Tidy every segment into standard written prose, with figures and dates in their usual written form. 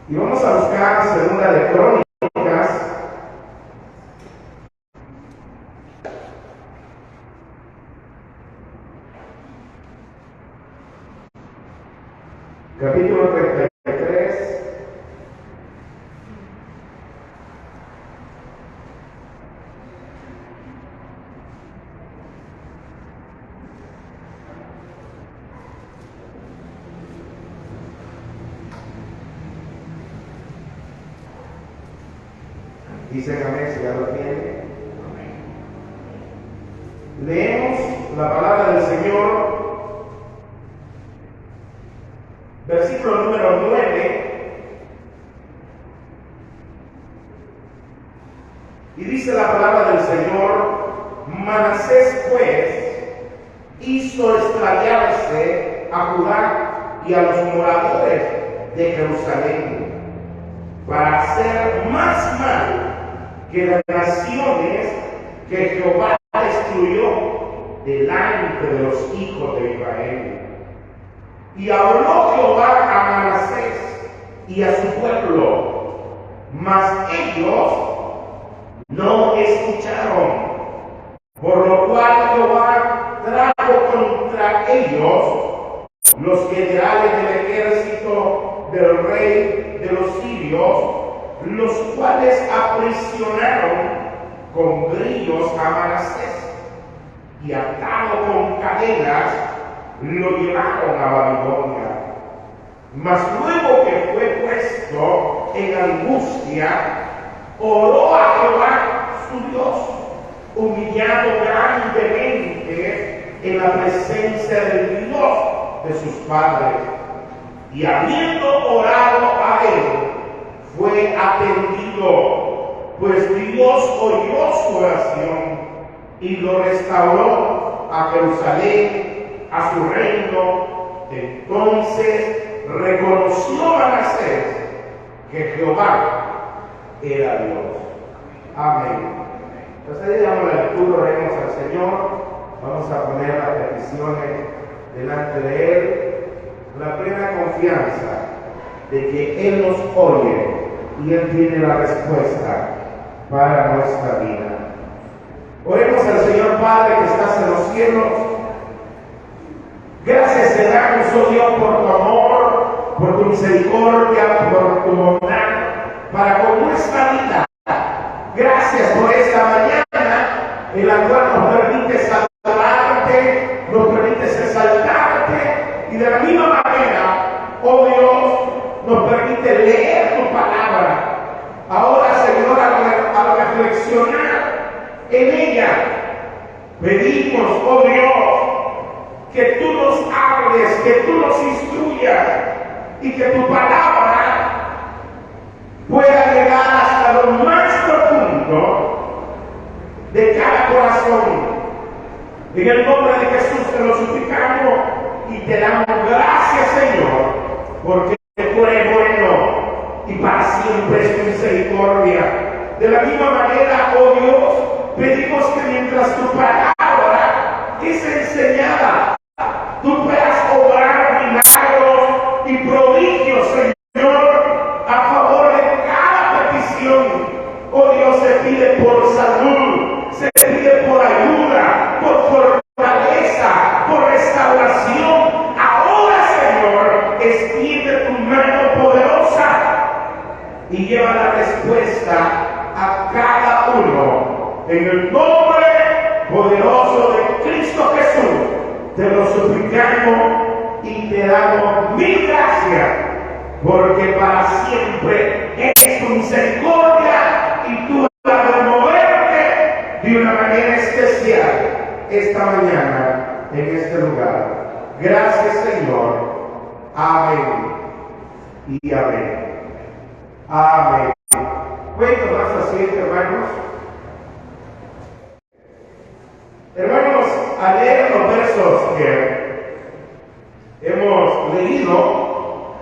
Y vamos a buscar Segunda de Crónicas, capítulo 33. Dicen amén si ya lo tienen. Leemos la palabra del Señor, versículo número 9, y dice la palabra del Señor: Manasés pues hizo extraviarse a Judá y a los moradores de Jerusalén, para hacer más mal que las naciones que Jehová destruyó delante de los hijos de Israel. Y habló Jehová a Manasés y a su pueblo, mas ellos no escucharon, por lo cual Jehová trajo contra ellos los generales del ejército del rey de los sirios, los cuales aprisionaron con grillos a Manasés, y atado con cadenas lo llevaron a Babilonia. Mas luego que fue puesto en angustia, oró a Jehová su Dios, humillado grandemente en la presencia del Dios de sus padres. Y habiendo orado a él, fue atendido, pues Dios oyó su oración y lo restauró a Jerusalén, a su reino. Entonces reconoció Manasés que Jehová era Dios. Amén. Entonces ahí damos la lectura, oremos al Señor. Vamos a poner las peticiones delante de Él, la plena confianza de que Él nos oye y Él tiene la respuesta para nuestra vida. Oremos al Señor Padre que estás en los cielos. Gracias te damos, oh Dios, por tu amor, por tu misericordia, por tu bondad para con nuestra vida. Gracias por esta mañana en la cual nos permites adorarte, nos permites exaltarte, y de la misma manera, oh Dios, nos permite leer tu palabra. Ahora, Señor, al reflexionar en ella, pedimos, oh Dios, que tú nos hables, que tú nos instruyas, y que tu palabra pueda llegar hasta lo más profundo de cada corazón. En el nombre de Jesús te lo suplicamos y te damos gracias, Señor, porque tú eres bueno y para siempre es tu misericordia. De la misma manera, oh Dios, pedimos que mientras tu palabra es enseñada, tú puedas obrar milagros y prodigios, Señor, a favor de cada petición. Oh Dios, se pide por salud, se pide por ayuda, por fortaleza, por restauración. Ahora, Señor, extiende tu mano poderosa y lleva la respuesta a cada uno. En el nombre poderoso de Cristo Jesús, te lo suplicamos y te damos mil gracias, porque para siempre es tu misericordia y tú vas a moverte de una manera especial esta mañana en este lugar. Gracias, Señor. Amén y amén. Amén. Pueden tomarse asiento, hermanos. Hermanos, al leer los versos que hemos leído,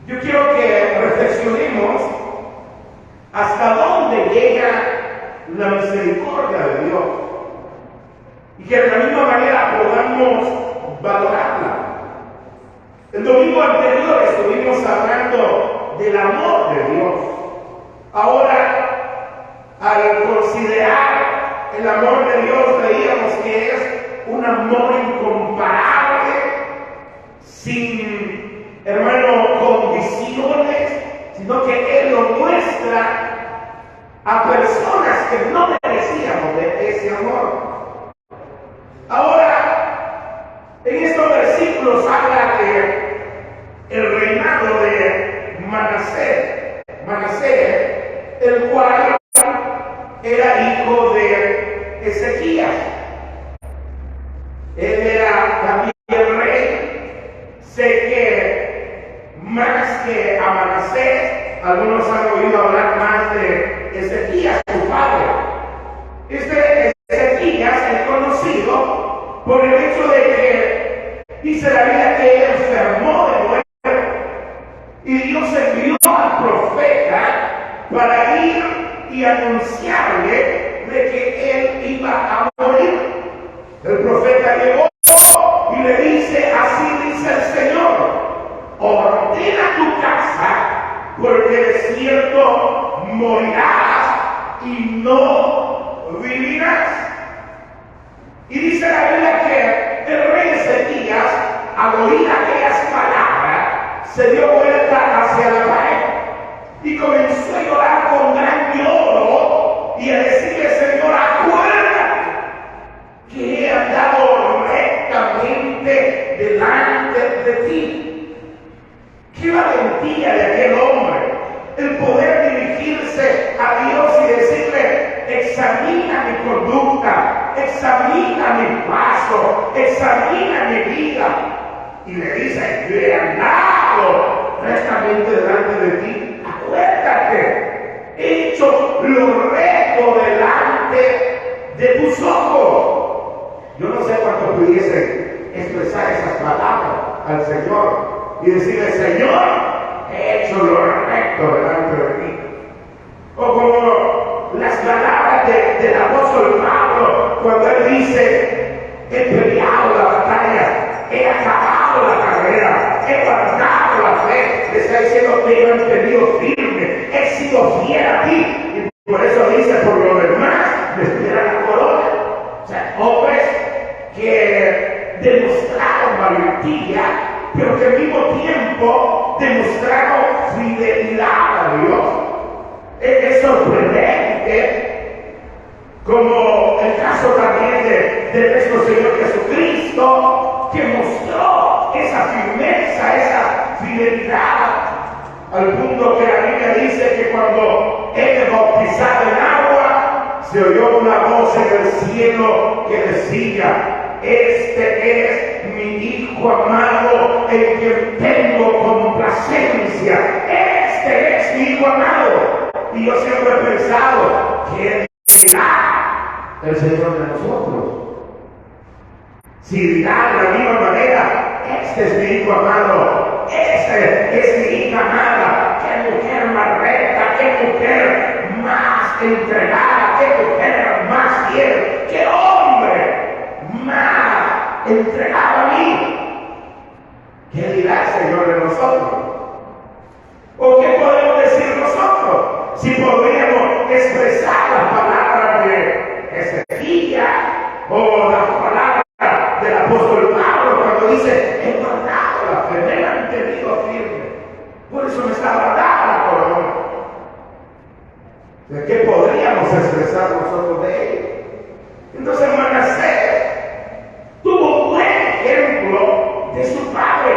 yo quiero que reflexionemos hasta dónde llega la misericordia de Dios y que de la misma manera podamos valorarla. El domingo anterior estuvimos hablando del amor de Dios. Ahora, al considerar el amor de Dios, veíamos que es un amor incomparable, sin, hermano, condiciones, sino que Él lo muestra a personas que no merecíamos de ese amor. Ahora, en estos versículos habla de el reinado de Manasés, el cual era hijo de Ezequías. Él era también rey. Sé que más que a Manasés, algunos han oído hablar más de Ezequías, su padre. Este Ezequías es conocido por el hecho de que dice la Biblia que él enfermó de muerte y Dios envió al profeta para ir y anunciarle de que él iba a morir. El profeta llegó y le dice: así dice el Señor, ordena tu casa, porque de cierto morirás y no vivirás. Y dice la Biblia que el rey Ezequías, al oír aquellas palabras, se dio vuelta hacia la pared y comenzó a llorar con gran lloro y a decirle: Señor, acuérdate que he andado rectamente delante de ti. Qué valentía de aquel hombre, el poder dirigirse a Dios y decirle: examina mi conducta, examina mi paso, examina mi vida. Y le dice: yo he andado rectamente delante de ti, acuérdate, he hecho lo recto delante de tus ojos. Yo no sé cuánto pudiesen expresar esas palabras al Señor y decirle: Señor, he hecho lo recto delante de ti. O como las palabras del apóstol Pablo, cuando él dice: he peleado la batalla, he acabado la carrera, he guardado la fe. Le está diciendo que yo he mantenido firme, he sido fiel a ti. Y por eso dice: por lo demás, me espera la corona. O sea, hombres que demostraron valentía, pero que al mismo tiempo demostraron fidelidad a Dios. Es sorprendente, como el caso también de nuestro Señor Jesucristo, que mostró esa firmeza, esa fidelidad, al punto que la Biblia dice que cuando Él bautizaba en agua, se oyó una voz en el cielo que decía: este es mi Hijo amado, en quien tengo complacencia. Este es mi Hijo amado. Y yo siempre he pensado: ¿qué dirá el Señor de nosotros? Si dirá de la misma manera: este es mi Hijo amado, este es mi hija amada. Qué mujer más recta, qué mujer más entregada, qué mujer más fiel, qué hombre más entregado a mí. ¿Qué dirá el Señor de nosotros? ¿O qué podemos decir nosotros? Si podríamos expresar las palabras de Ezequías o las palabras del apóstol Pablo cuando dice: he guardado la fe, me he mantenido firme, por eso me está guardada la corona. ¿De qué podríamos expresar nosotros de él? Entonces Manasés tuvo un buen ejemplo de su padre,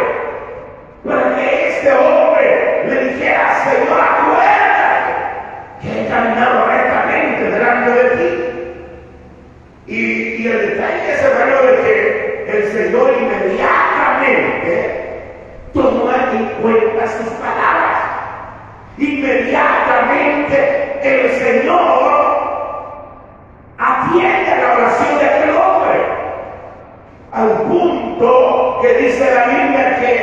para que este hombre le dijera: Señor, acuérdate que he caminado rectamente delante de ti. Y el detalle es, hermano, de que el Señor inmediatamente tomó en cuenta sus palabras. Inmediatamente el Señor atiende a la oración de aquel hombre, al punto que dice la Biblia que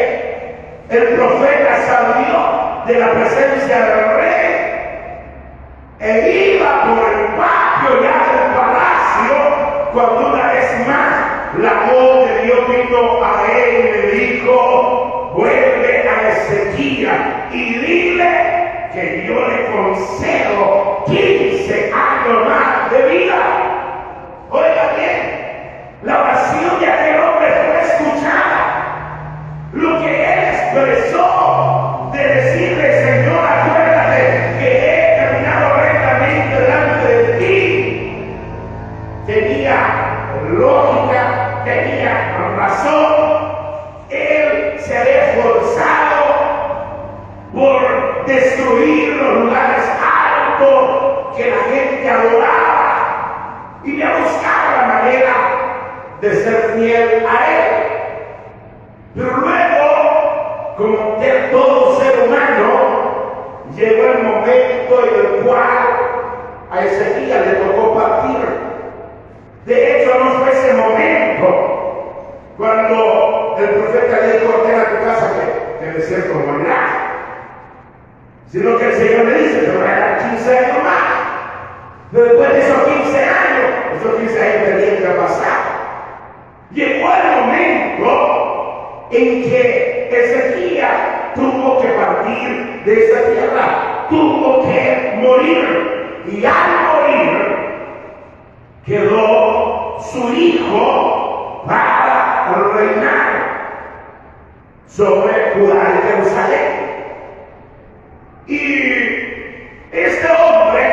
el profeta salió de la presencia del rey e iba por el patio ya del palacio, cuando una vez más la voz de Dios vino a él y le dijo: vuelve a Ezequías y dile lo que él expresó de decirle: Señor, acuérdate que he caminado rectamente delante de ti, tenía lógica, tenía razón. Él se había esforzado por destruir los lugares altos que la gente adoraba y había buscado la manera de ser fiel a él. Pero luego, como todo ser humano, llegó el momento en el cual a Ezequías le tocó partir. De hecho, no fue ese momento cuando el profeta le dijo: ordena a tu casa que de cierto morirás, sino que el Señor le dice: te voy a dar 15 años más. Pero después de esos 15 años, esos 15 años tenían que pasar. Llegó el momento en que Ezequías tuvo que partir de esta tierra, tuvo que morir, y al morir quedó su hijo para reinar sobre Judá y Jerusalén. Y este hombre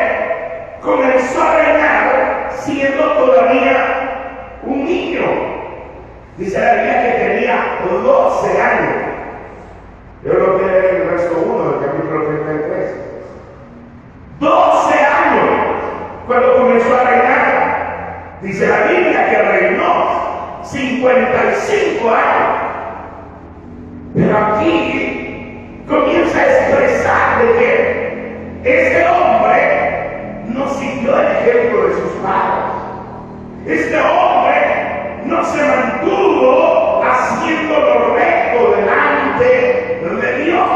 comenzó a reinar siendo todavía un niño. Dice la Biblia que tenía 12 años. Yo lo quiero leer en el verso 1 del capítulo 33. 12 años cuando comenzó a reinar. Dice la Biblia que reinó 55 años. Pero aquí comienza a expresar de que este hombre no siguió el ejemplo de sus padres. Este hombre no se mantuvo haciendo lo recto delante de Dios,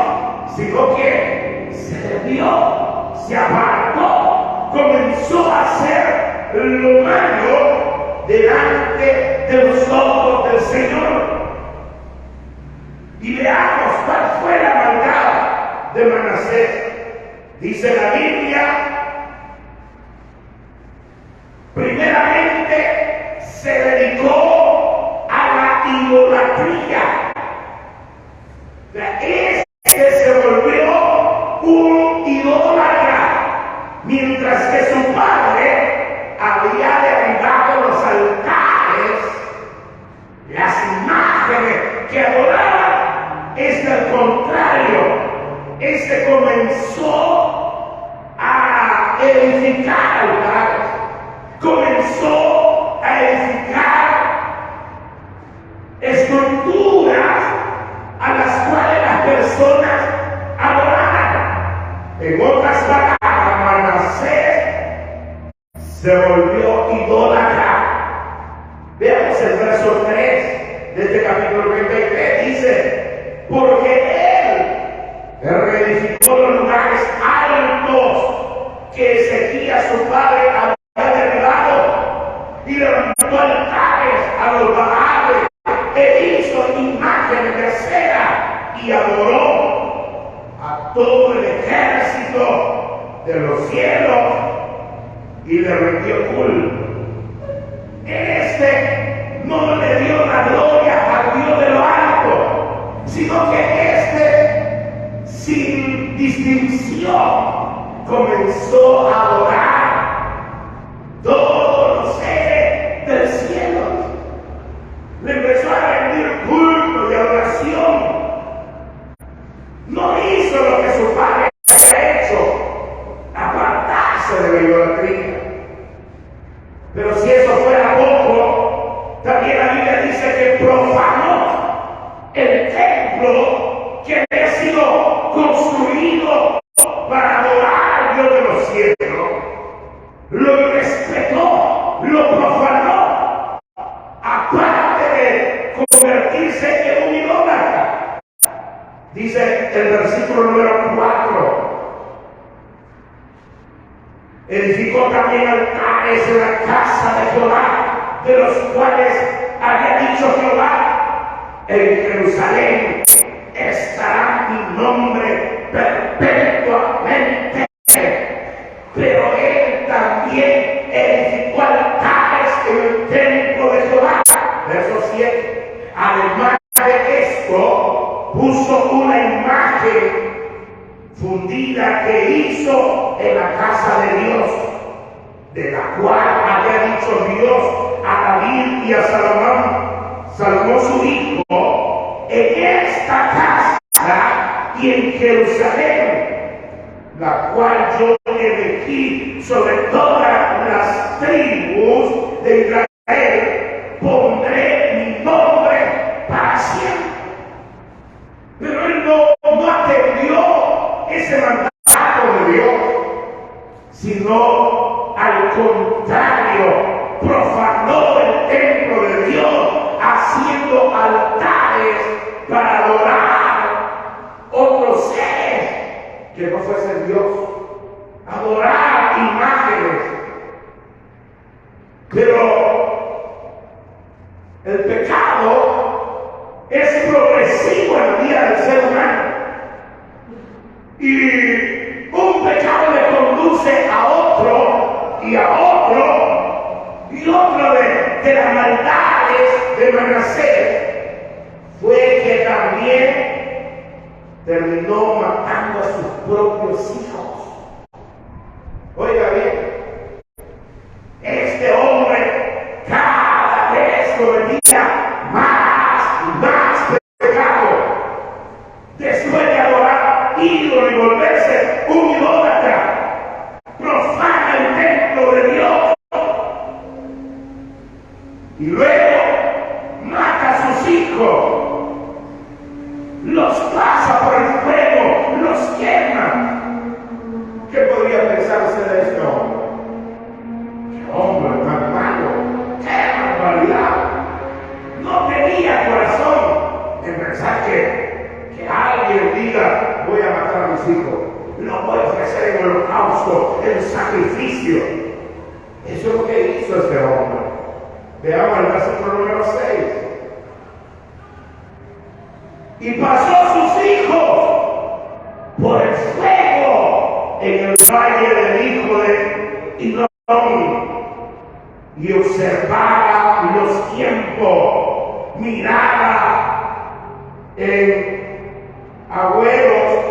sino que se desvió, se apartó, comenzó a hacer lo malo delante de los ojos del Señor. Y veamos cuál fue la maldad de Manasés. Dice la Biblia, primeramente se dedicó a la idolatría. Este se volvió un idólatra, mientras que su padre había derribado los altares, las imágenes que adoraban. Al contrario, comenzó a edificar altares, comenzó a edificar estructuras a las cuales las personas adoraban. En otras palabras, Manasés se volvió idólatra. Veamos el verso 3 de este capítulo 33. Dice: porque él reedificó los lugares altos que Ezequías su padre había derribado, y levantó altares a los Baales, e hizo imágenes de cera, y adoró a todo el ejército de los cielos, y le rindió culto. No le dio la gloria al Dios de lo alto, sino que sin distinción, comenzó a adorar todos los seres del cielo. Le empezó a rendir culto y adoración. No hizo lo que su padre había hecho, apartarse de la idolatría. Pero si eso fuera poco, también la Biblia dice que profanó el templo que había sido construido para adorar al Dios de los cielos. Lo irrespetó, lo profanó, aparte de convertirse en un idólatra. Dice el versículo número 4: edificó también altares en la casa de Jehová, de los cuales había dicho Jehová: en Jerusalén estará mi nombre perpetuamente. Pero él también edificó altares en el templo de Jehová. Verso 7: además de esto, puso una imagen fundida que hizo en la casa de Dios, de la cual había dicho Dios a David y a Salomón su hijo: en esta casa y en Jerusalén, la cual yo elegí sobre todas las tribus de Israel, pondré mi nombre para siempre. Pero él no atendió ese mandato de Dios, sino al contrario, profanó el templo de Dios, haciendo altares para adorar otros seres que no fuesen Dios, adorar imágenes. Pero el pecado es progresivo en la vida del ser humano, y un pecado le conduce a otro y a otro, y otro de las maldades de Manasés fue que también terminó matando a sus propios hijos. Oiga bien, este hombre cada vez cometía más y más pecado. Después de adorar ídolo y volverse un idólatra, profana el templo de Dios, y luego mata a sus hijos, los pasa por el fuego, los quema. ¿Qué podría pensarse de este hombre? ¡Qué hombre tan malo! ¡Qué barbaridad! No tenía corazón en pensar que alguien diga: voy a matar a mis hijos, los voy a ofrecer en holocausto, en sacrificio. Eso es lo que hizo este hombre. Veamos el versículo número 6. Y pasó a sus hijos por el fuego en el valle del hijo de Hinnom, y observaba los tiempos, miraba en agüeros,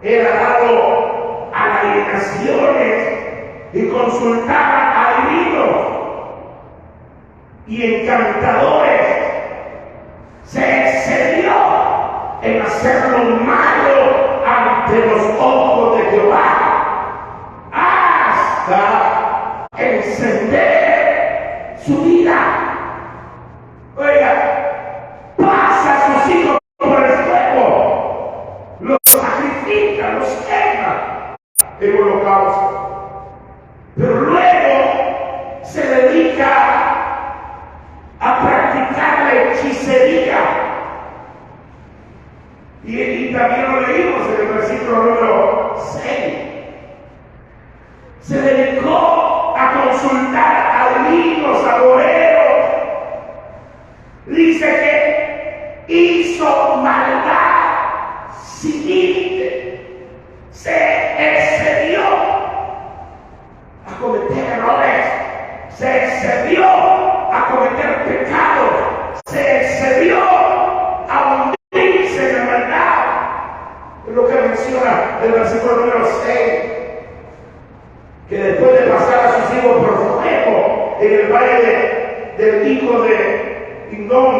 era dado a las alienaciones y consultaba adivinos y encantadores. Se excedió en hacer lo malo ante los ojos de Jehová, hasta encender su vida. Oiga, pasa a sus hijos por el fuego, los sacrifica, los quema en holocausto, pero luego se dedica a practicar la hechicería. Y también lo leímos en el versículo número 6. Se dedicó a consultar adivinos, agoreros. Dice que hizo maldad sin límite. Se excedió a cometer errores. Se excedió a cometer pecados, se excedió a hundirse en la maldad. Es lo que menciona el versículo número 6, que después de pasar a sus hijos por fuego en el valle del hijo de Hinnom,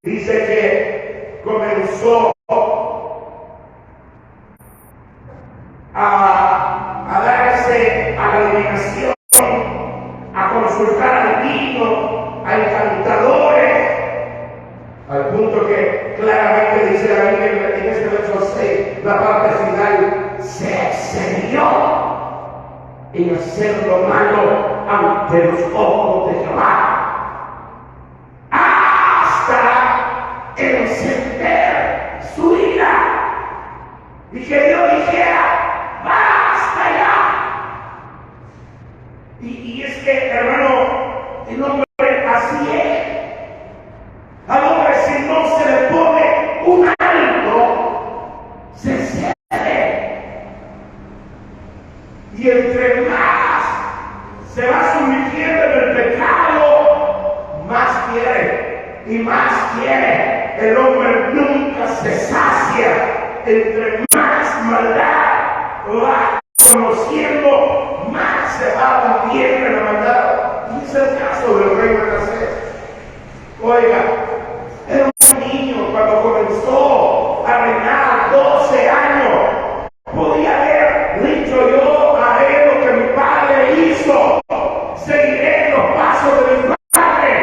dice que comenzó a darse a la adivinación, a consultar al vino, a encantadores, al punto que claramente dice la Biblia en este verso 6, la parte final: se excedió en hacer lo malo ante los ojos de Jehová, hasta encender su ira, y que Dios dijera: basta ya. Y es que, hermano, el hombre así es. Al hombre, si no se le pone un alto, se cede. Y entre más se va sumergiendo en el pecado, más quiere y más es, el hombre nunca se sacia. Entre más maldad va conociendo, más se va hundiendo en la maldad. Y es el caso del rey Manasés. Oiga, era un niño cuando comenzó a reinar, 12 años. Podía haber dicho: yo haré lo que mi padre hizo, seguiré los pasos de mi padre.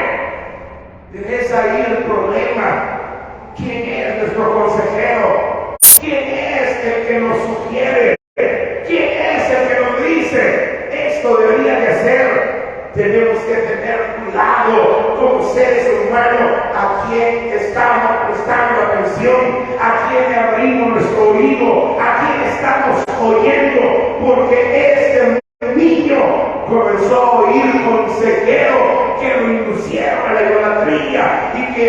Es ahí el problema. ¿Quién es nuestro consejero? ¿Quién es el que nos sugiere? ¿Quién es el que nos dice: esto debería de hacer? Tenemos que tener cuidado como seres humanos a quién estamos prestando atención, a quién abrimos nuestro oído, a quién estamos oyendo, porque este niño comenzó a oír consejeros que lo inducieron a la idolatría y que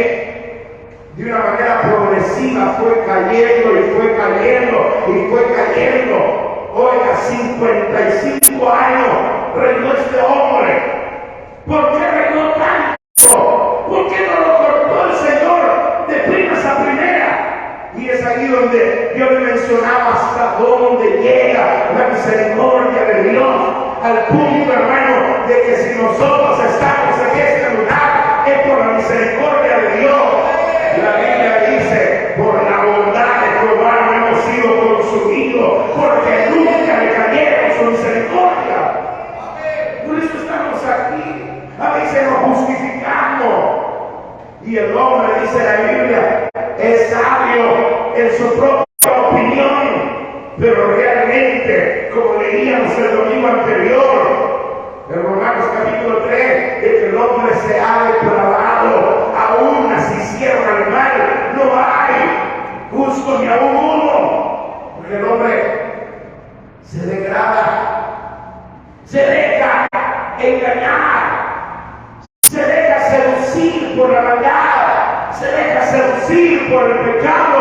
de una manera progresiva fue cayendo y fue cayendo y fue cayendo. Oiga, 55 años reinó este hombre. ¿Por qué reinó tanto? ¿Por qué no lo cortó el Señor de primas a primera? Y es ahí donde yo le mencionaba hasta dónde llega la misericordia de Dios, al punto, hermano, de que si nosotros estamos en este lugar es por la misericordia de Dios. La Biblia dice: por la bondad de Jehová no hemos sido consumidos, porque nunca le cayeron su misericordia. Por eso estamos aquí. A veces nos justificamos. Y el hombre, dice la Biblia, es sabio en su propia opinión. Pero realmente, como leíamos el domingo anterior, en Romanos capítulo 3, de que el hombre se ha depravado, aún así cierra el mal, no hay justo ni aún uno. Porque el hombre se degrada, se deja engañar, se deja seducir por la maldad, se deja seducir por el pecado.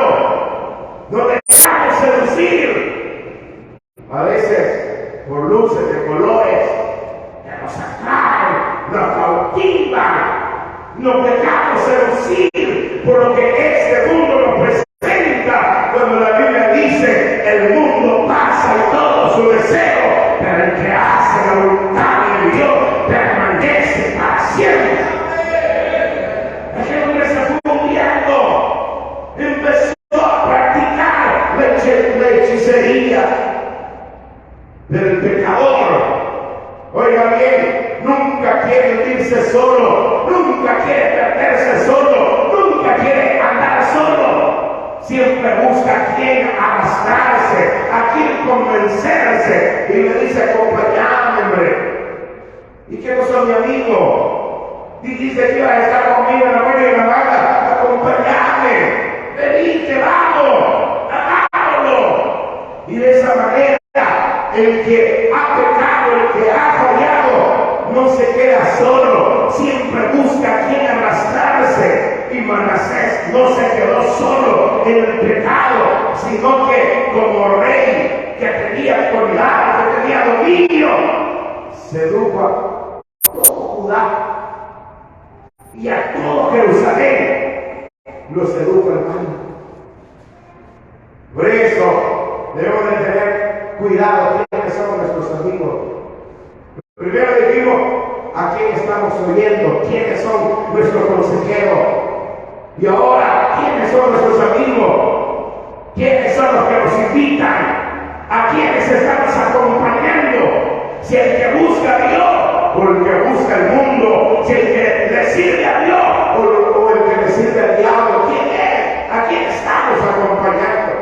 Nos dejamos seducir a veces por luces de colores que nos atraen, nos cautivan. Nos dejamos seducir por lo que este mundo nos presenta, cuando la Biblia dice: el mundo pasa y todo su deseo, pero el que hace la voluntad de Dios permanece para siempre. Aquel hombre se fue hundiendo, empezó a practicar la hechicería. Pero el pecador, oiga bien, nunca quiere hundirse solo, nunca quiere perderse solo, nunca quiere andar solo. Siempre busca a quien arrastrarse, a quien convencerse, y le dice: acompáñame, hombre. ¿Y qué no son mi amigo? Y dice que iba a estar conmigo en la buena y en la mala. Acompáñame, venite, vamos, hagámoslo. Y de esa manera, el que ha pecado, el que ha fallado, no se queda solo, siempre busca a quien arrastrarse. Y Manasés no se quedó solo en el pecado, sino que como rey que tenía autoridad, que tenía dominio, sedujo a todo Judá y a todo Jerusalén. Lo sedujo, hermano. Por eso debemos de tener cuidado quiénes son nuestros amigos. Primero dijimos a quién estamos oyendo, quiénes son nuestros consejeros. Y ahora, ¿quiénes son nuestros amigos? ¿Quiénes son los que nos invitan? ¿A quiénes estamos acompañando? Si el que busca a Dios o el que busca el mundo, si el que le sirve a Dios o el que le sirve al diablo, ¿quién es? ¿A quién estamos acompañando?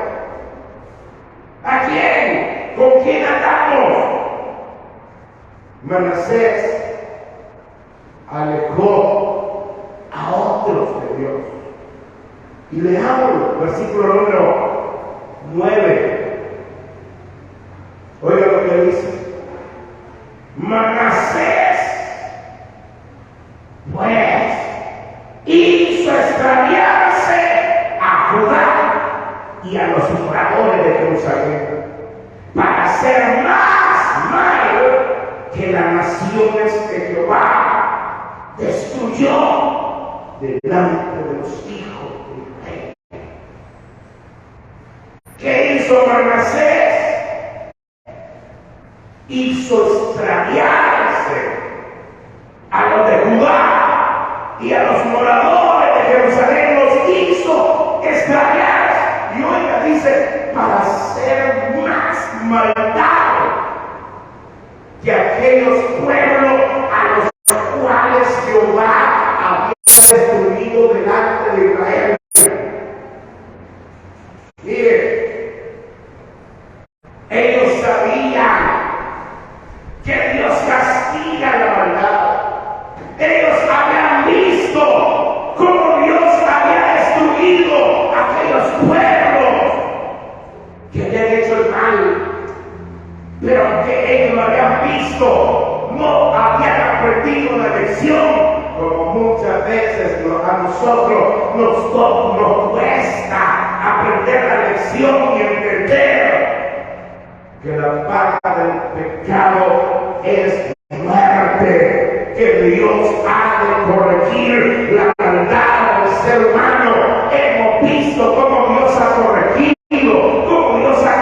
¿A quién? ¿Con quién andamos? Manasés alejó a otros de Dios. Y leamos versículo número 9. Oiga lo que dice: Manasés, pues, hizo extraviarse a Judá y a los moradores de Jerusalén para hacer más mal que las naciones que Jehová destruyó delante de los hijos hizo Manasés? Hizo extraviarse a los de Judá y a los moradores de Jerusalén, los hizo extraviarse. Y oiga, dice, para hacer más maldad que aquellos pueblos a los cuales Jehová había destruido delante de Israel. Mire, ellos sabían que Dios castiga la maldad. Ellos habían visto cómo Dios había destruido a aquellos pueblos que habían hecho el mal. Pero aunque ellos lo habían visto, no habían aprendido la lección, como muchas veces a nosotros nos cuesta aprender la lección y entender que la paga del pecado es muerte, que Dios ha de corregir la maldad del ser humano. Hemos visto cómo Dios ha corregido, cómo Dios ha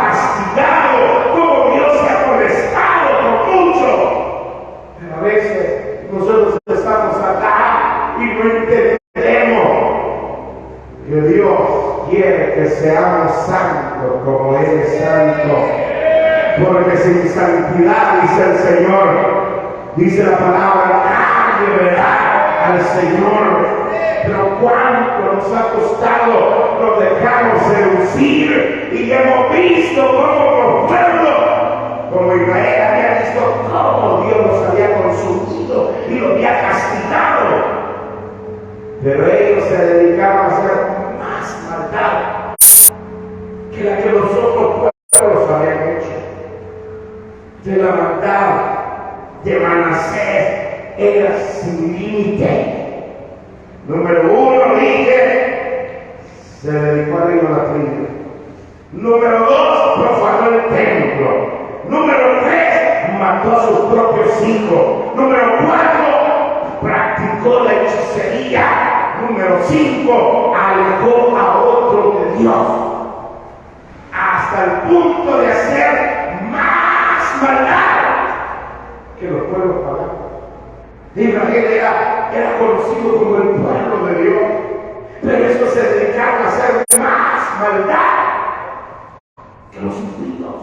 castigado, cómo Dios se ha molestado con mucho. Pero a veces nosotros estamos acá y no entendemos que Dios quiere que seamos santos como Él es santo. Porque sin santidad, dice el Señor, dice la palabra, nadie verá al Señor. Pero cuánto nos ha costado, nos dejamos seducir y hemos visto cómo los pueblos, como Israel, había visto cómo Dios los había consumido y los había castigado. Pero ellos se dedicaron a hacer más maldad que la que los otros pueblos habían hecho. De la maldad de Manasés era sin límite. Número uno, dije, se dedicó a la idolatría. Número dos, profanó el templo. Número tres, mató a sus propios hijos. Número cuatro, practicó la hechicería. Número cinco, alejó a otro de Dios. Hasta el punto de hacer más maldad que los pueblos paganos. Israel era conocido como el pueblo de Dios, pero estos se dedicaron a hacer más maldad que los impíos.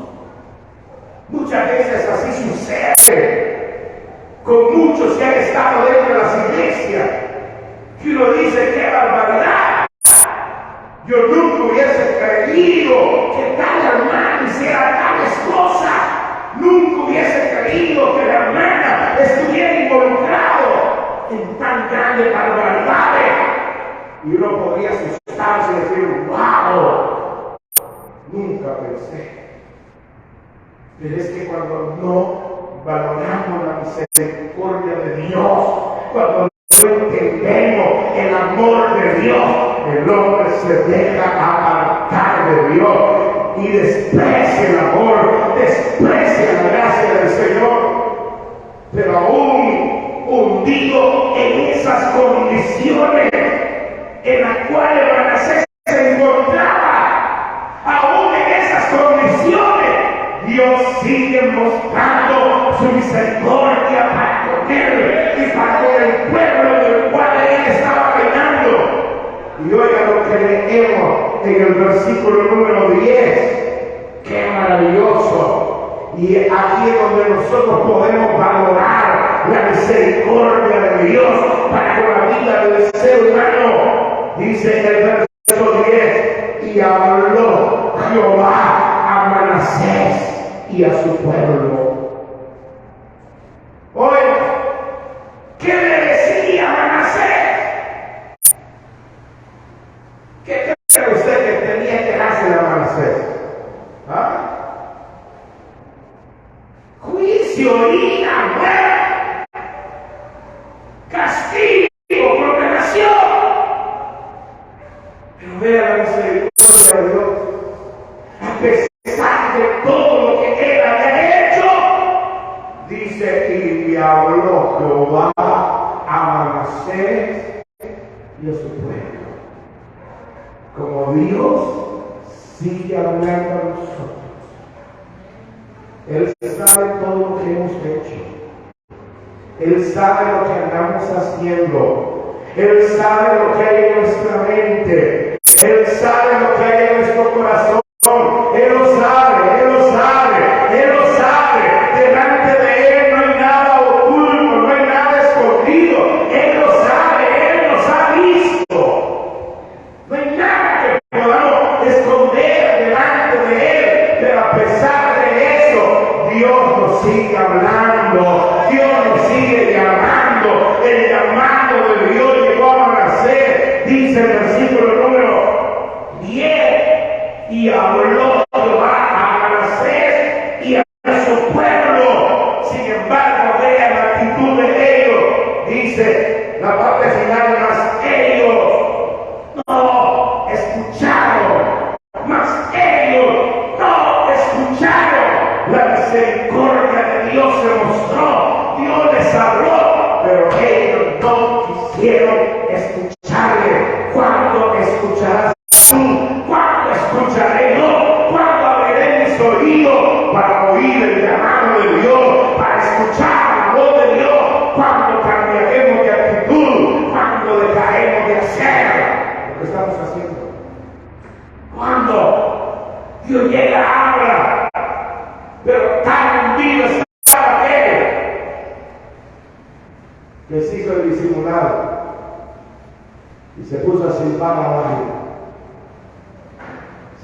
Muchas veces así sucede con muchos que han estado dentro de las iglesias, que uno dice, ¡qué barbaridad! Yo nunca hubiese creído que tal hermano hiciera tales cosas. Nunca hubiese creído que la hermana estuviera involucrado en tan grandes barbaridades. Y uno podría asustarse y decir, ¡wow! Nunca pensé. Pero es que cuando no valoramos la misericordia de Dios, cuando no entendemos el amor de Dios, el hombre se deja apartar de Dios y desprecia el amor, desprecia la gracia del Señor. Pero aún hundido en esas condiciones en las cuales Manasés se encontraba, aún en esas condiciones, Dios sigue mostrando su misericordia para con él y para con el pueblo del cual él estaba reinando. Y oiga lo que leemos en el versículo número 10. ¡Qué maravilloso! Y aquí es donde nosotros podemos valorar la misericordia de Dios para con la vida del ser humano. Dice en el verso 10, y habló Jehová a Manasés y a su pueblo. Oiga, ¿qué le decía a Manasés? ¿Qué cree usted que tenía que hacer a Manasés? ¿Ah? Juicio, ira, muerte, castigo, condenación. Pero vea la misericordia de Dios. A pesar de todo lo que él había hecho, dice, y habló Jehová a Manasés y a su pueblo. Como Dios sigue hablando a nosotros. Él sabe todo lo que hemos hecho. Él sabe lo que andamos haciendo. Él sabe lo que hay en nuestra mente. Él sabe lo que hay en nuestro corazón. Él lo sabe, Él lo sabe, Él lo sabe. Delante de Él no hay nada oculto, no hay nada escondido. Él lo sabe, Él nos ha visto. No hay nada que podamos esconder delante de Él. Pero a pesar de eso, Dios nos sigue hablando. Dios nos sigue llamando. El llamado de Dios llegó a nacer. Dice el versículo número 10. Y habló Jehová a Manasés y a su pueblo. Sin embargo, vean la actitud de ellos. Dice la parte final, mas ellos no escucharon. Mas ellos no escucharon. La misericordia de Dios se mostró. Dios les habló, pero ellos no quisieron escucharle. ¿Cuándo escucharás tú? ¿Cuándo escucharé yo? ¿Cuándo abriré mis oídos para oír el llamado de Dios? Para escuchar la voz de Dios. ¿Cuándo cambiaremos de actitud? ¿Cuándo dejaremos de hacer lo que estamos haciendo? ¿Cuándo? Dios llega, habla, pero tan hundido estaba Él que se hizo el disimulado y se puso a silbar a la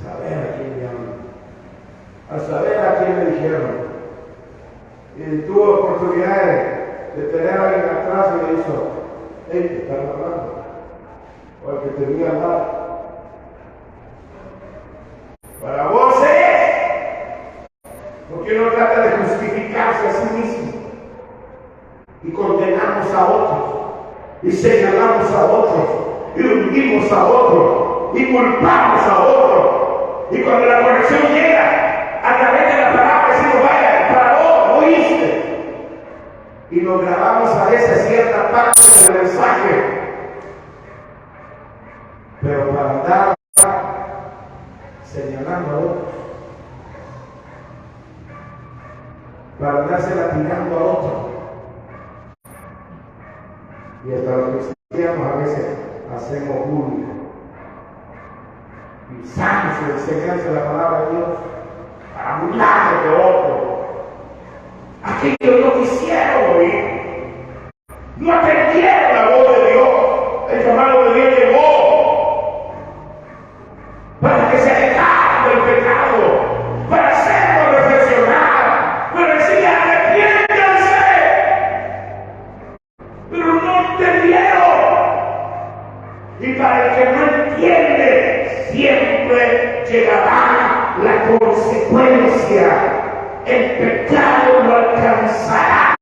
saber a quién le hablan, a saber a quién le dijeron. Y tuvo oportunidad de tener a alguien atrás y le hizo, hey, te están hablando, o el que te diga al lado. Para vos porque uno trata de justificarse a sí mismo y condenamos a otros y señalamos a otros y hundimos a otros y culpamos a otros. Y cuando la corrección llega a través de la palabra, decimos, vaya, para vos, oíste. Y nos grabamos a veces cierta parte del mensaje. Pero para andar señalando a otros, para andarse latigando a otros. Y hasta los cristianos a veces hacemos bullying. Y usamos la enseñanza de la palabra de Dios para burlarnos de otros. Aquellos no quisieron oír, no atendieron la voz de Dios. El llamado de Dios llegó para que se alejaran del pecado, para hacernos reflexionar, para decir arrepiéntanse, pero no entendieron. Y para el que no entiende, siempre llegará la consecuencia. El pecado lo alcanzará.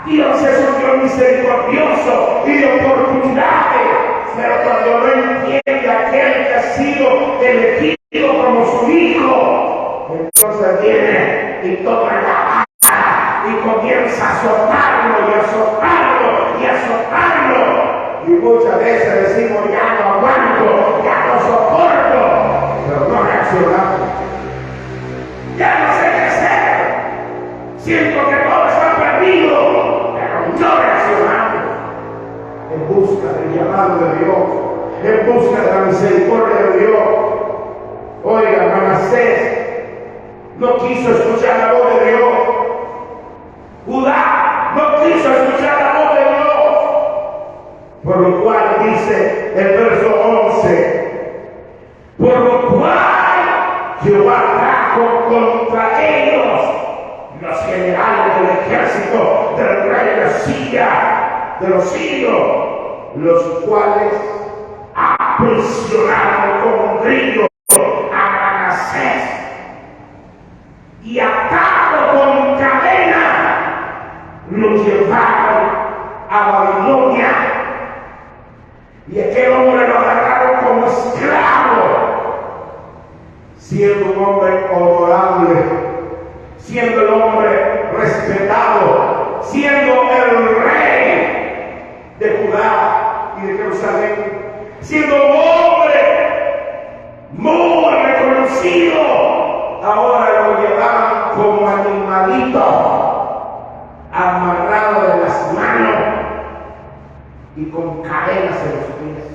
Dios es un Dios misericordioso y de oportunidades, pero cuando no entiende aquel que ha sido elegido como su hijo, entonces viene y toma la vara y comienza a azotarlo y a azotarlo y a azotarlo. Y muchas veces decimos, ya no aguanto, ya no soporto, pero no reaccionamos. Ya no sé qué hacer. Siento que todo está perdido, pero no reaccionamos. En busca del llamado de Dios, en busca de la misericordia de Dios. Oiga, Manasés no quiso escuchar la voz de Dios. Judá no quiso escuchar la voz de Dios. Por lo cual dice el verso 11, por lo cual Jehová trajo contra ellos los generales del ejército del rey de Siria, de los sirios, los cuales aprisionaron como grillo a Manasés y atado con cadena lo llevaron a Babilonia. Y aquel hombre lo agarraron como esclavo, siendo un hombre honorable, siendo el hombre respetado, siendo el rey de Judá y de Jerusalén, siendo un hombre muy reconocido adormecido, ahora lo llevaban como animalito, amarrado de las manos y con cadenas en los pies.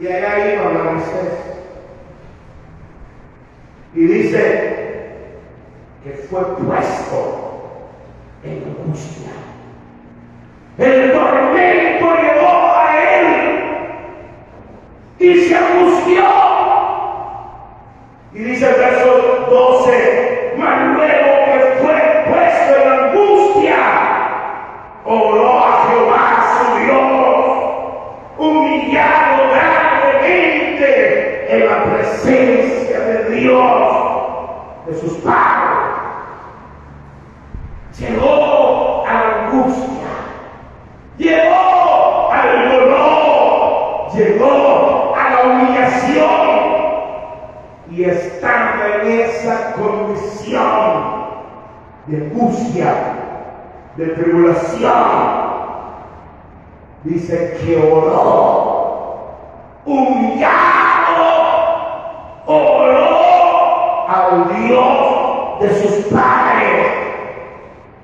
Y allá iba Moisés. Y dice que fue puesto en angustia. El tormento llegó a él y se angustió. Y dice el verso 12, mas luego que fue puesto en angustia, oró a Jehová su Dios, humillado grandemente en la presencia de Dios, de sus padres. Llegó a la angustia, llegó al dolor, llegó a la humillación, y estando en esa condición de angustia, de tribulación, dice que oró, humillado, oró al Dios de sus padres,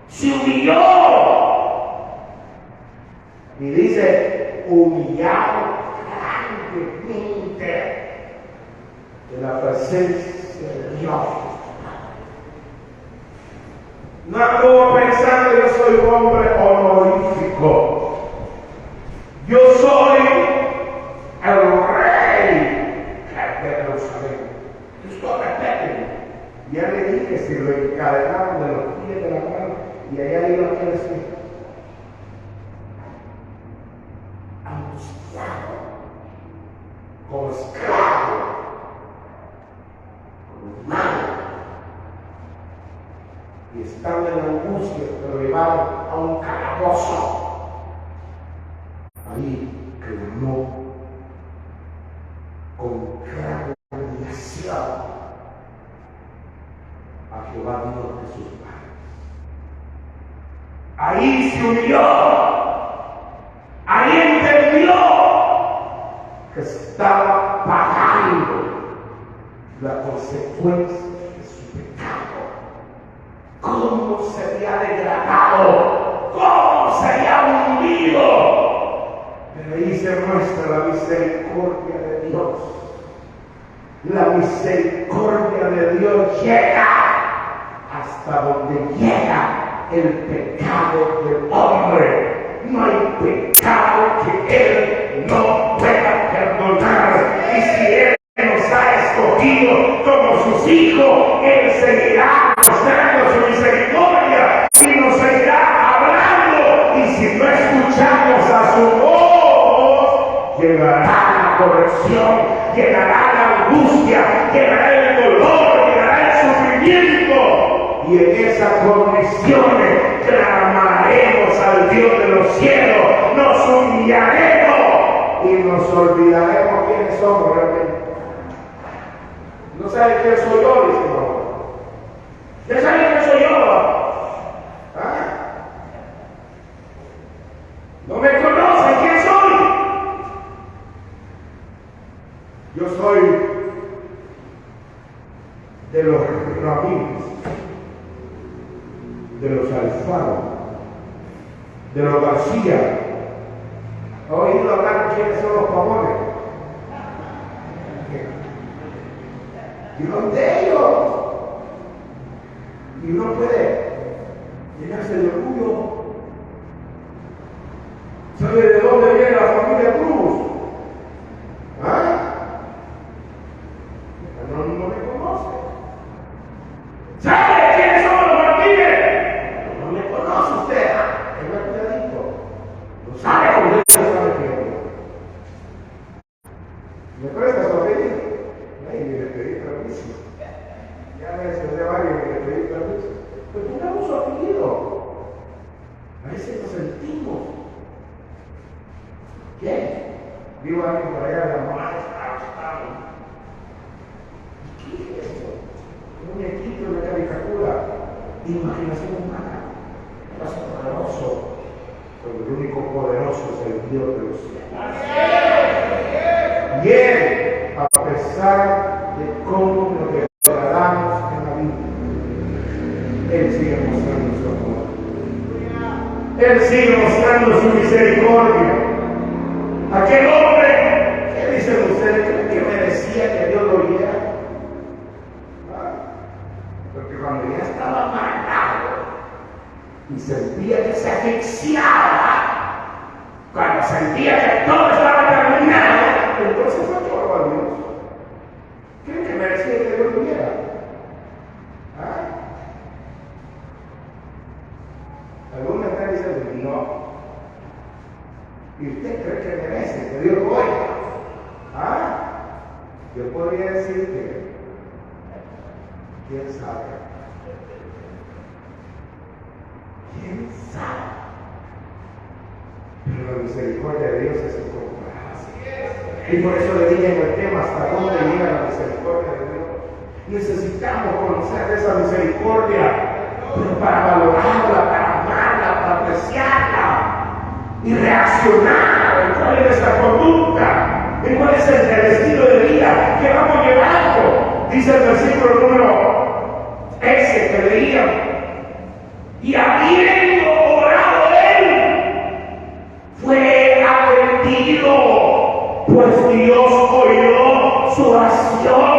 se humilló, y dice humillado grandemente en la presencia de Dios. No anduvo pensando yo soy un hombre honorífico, yo soy el rey de Jerusalén. Esto respétenme. Ya le dije si lo encadenaron de los pies de la mano y allá iba a decir angustiado, como esclavo, como humano, y estando en angustia lo llevaron a un calabozo. Ahí clamó con gran humillación a Jehová Dios de sus padres. Ahí se humilló, ahí entendió que estaba pagando la consecuencia de su pecado. Cómo se había degradado, cómo se había hundido. Pero ahí se muestra la misericordia de Dios. La misericordia de Dios llega hasta donde llega el pecado del hombre. No hay pecado que Él no pueda perdonar. Y si Él nos ha escogido como sus hijos, Él seguirá mostrando su misericordia y nos seguirá hablando. Y si no escuchamos a su voz, llegará la corrección, llegará la angustia, llegará el dolor, llegará el sufrimiento. Y en esas condiciones clamaremos al Dios de los cielos, nos humillaremos y nos olvidaremos quiénes somos realmente. No saben quién soy yo, dice no. ¿Ya saben quién soy yo? ¿Ah? No me conocen quién soy. Yo soy de los Ramírez, de los Alfaro, de los García. ¿Ha oído hablar quiénes son los Pavones? Y los de ellos. Y uno puede llenarse de orgullo. ¿Sabe de dónde viene la familia Cruz? ¿Ah? No me conoce. ¿Sabe quiénes son los Martínez? No me conoce usted. Es un cuidadito. No sabe cómo usted sabe quién es. ¿Me presta su apellido? Ay, le pedí permiso. Ya me desperté varios que le pedí permiso. Pues pongamos su apellido. A veces nos sentimos. ¿Qué? Vivo alguien por allá de la madre. ¿Qué es eso? Un muñequito, una caricatura. Imaginación humana. Paso poderoso. Pero el único poderoso es el Dios de los cielos. Y Él, a pesar de sigue mostrando su misericordia. Aquel hombre, ¿qué dicen ustedes? ¿Creen que merecía que Dios lo oyera? Porque cuando ya estaba amarrado y sentía que se asfixiaba, cuando sentía que todo estaba terminado, entonces fue todo a Dios. ¿Creen que merecía que Dios lo oyera? Algunos están diciendo no. ¿Y usted cree que merece que Dios lo oiga? Yo podría decir que quién sabe. ¿Quién sabe? Pero la misericordia de Dios es incomparable. Y por eso le dije en el tema hasta dónde llega la misericordia de Dios. Necesitamos conocer esa misericordia, pero para valorarla, para amarla, para apreciarla y reaccionar en cuál es nuestra conducta, en cuál es el estilo de vida que vamos llevando. Dice el versículo número ese que leíamos: y habiendo orado él, fue atendido, pues Dios oyó su oración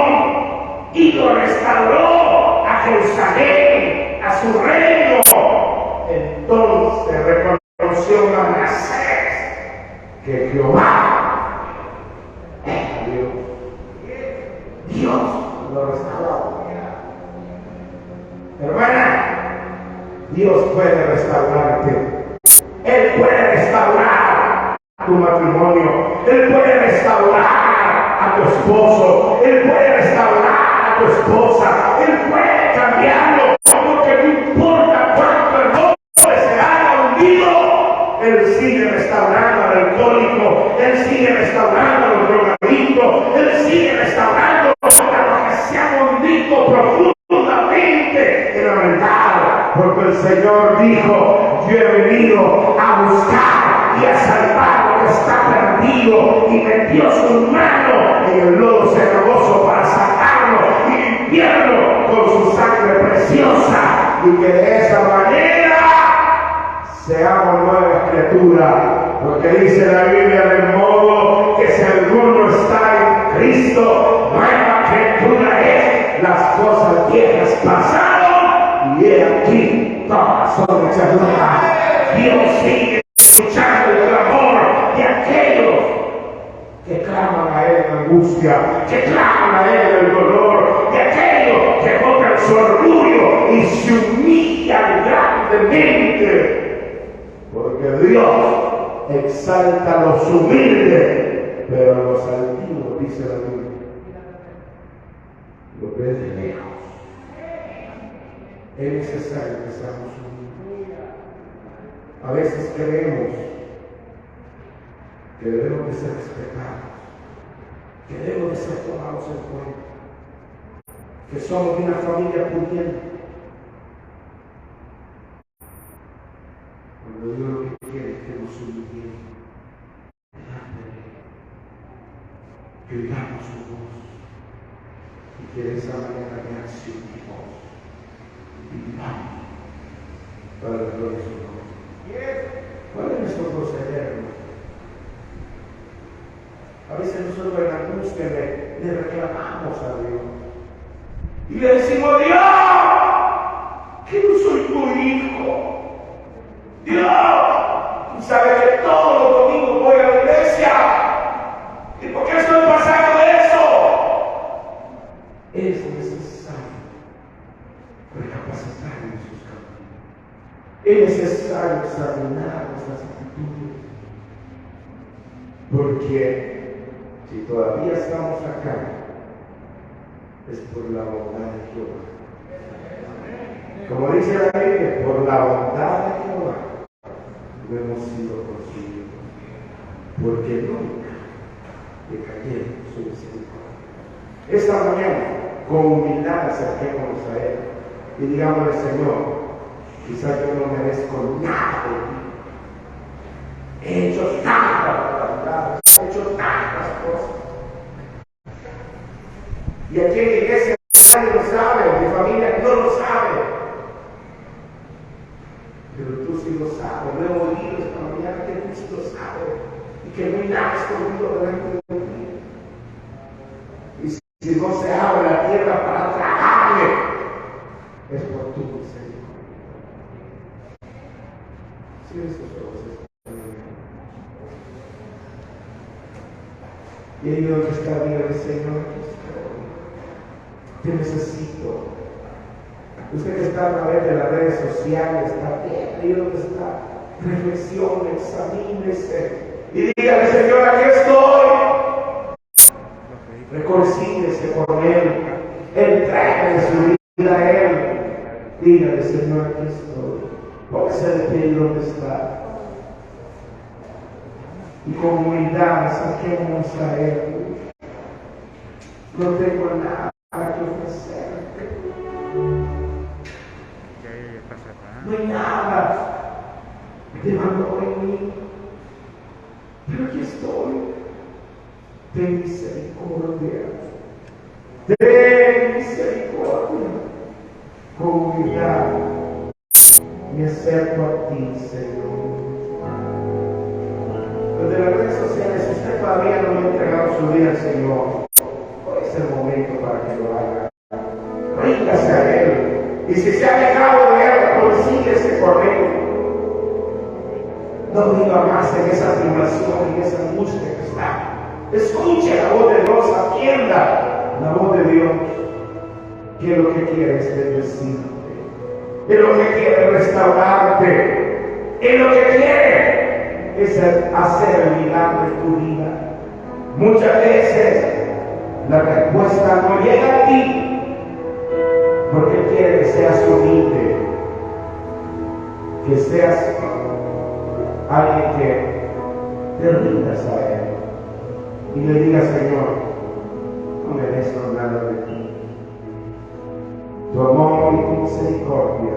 y lo restauró a Jerusalén, a su reino. Entonces reconoció Manasés que Jehová era Dios. Dios lo restauró. Hermana, Dios puede restaurarte. Él puede restaurar tu matrimonio. Él puede restaurar a tu esposo. Él puede restaurar a tu esposa. Él puede cambiarlo, porque no importa cuánto el hombre se haya hundido, Él sigue restaurando al alcohólico. Él sigue restaurando a los drogadictos. Él sigue restaurando a los que se han hundido profundamente en la maldad, porque el Señor dijo: yo he venido a buscar y a salvar lo que está perdido, y metió su mano en el lodo cenagoso para sacarlo y limpiarlo con su sangre preciosa, y que de esa manera seamos nuevas criaturas. Porque dice la Biblia de modo que si alguno está en Cristo, nueva criatura es. Las cosas viejas pasaron y he aquí todas son hechas nuevas. Dios sigue escuchando el clamor de aquellos que claman a Él en angustia, que claman a Él en el dolor, de aquellos que botan su orgullo y se humillan grandemente. Porque Dios exalta a los humildes, pero a los altivos, dice la Biblia, lo ve de lejos. Es necesario que seamos humildes. A veces creemos que debemos de ser respetados, que debemos de ser tomados en cuenta, que somos de una familia pudiente. Cuando Dios lo que quiere es que nos humillemos, que oigamos su voz, y que de esa manera reaccionemos y vivamos para la gloria de su nombre. ¿Cuál es nuestro proceder? A veces nosotros en la angustia le reclamamos a Dios y le decimos: Dios, que no soy tu hijo. Dios, tú sabes que todos los domingos voy a la iglesia. ¿Y por qué estoy pasando de eso? Es necesario recapacitar en sus caminos. Es necesario examinar nuestras actitudes. Porque si todavía estamos acá, es por la bondad de Jehová. Como dice la Biblia, por la bondad de Jehová no hemos sido consumidos, porque nunca decayeron su misericordia. Esta mañana, con humildad, acerquémonos a Él y digámosle: Señor, quizás yo no merezco nada de ti. He hecho tantas maldades, he hecho tantas cosas. Y aquí en la iglesia nadie lo sabe, mi familia no lo sabe. Pero tú sí lo sabes, lo he oído si no se abre la tierra para tragarle, es por tu misericordia. Si esos ojos están bien. Y ahí donde está, dígale, Señor, te necesito. Usted que está a través de las redes sociales, también, ahí donde está, reflexione, examínese y dígale, Señor, aquí estoy. Reconcíliese con Él, entregue su vida a Él. Dígale, Señor, aquí estoy. Póngase de pie donde está. Y con humildad saquemos a Él. No tengo nada que ofrecerte. No hay nada de valor en mí. Pero aquí estoy. Ten misericordia. Ten misericordia. Con humildad me acerco a ti, Señor. Desde las redes sociales, usted todavía no le ha entregado su vida al Señor. Hoy es el momento para que lo haga. Ríndase a Él. Y si se ha dejado de Él, consíguese con Él. No viva más en esa tribulación, en esa angustia que está. Escuche la voz de Dios, atienda la voz de Dios. Que lo que quiere es bendecirte. Que lo que quiere es restaurarte. Que lo que quiere es hacer el milagro en tu vida. Muchas veces la respuesta no llega a ti porque Él quiere que seas humilde, que seas alguien que te rindas a Él y le digas, Señor, no merezco nada de ti. Tu amor y tu misericordia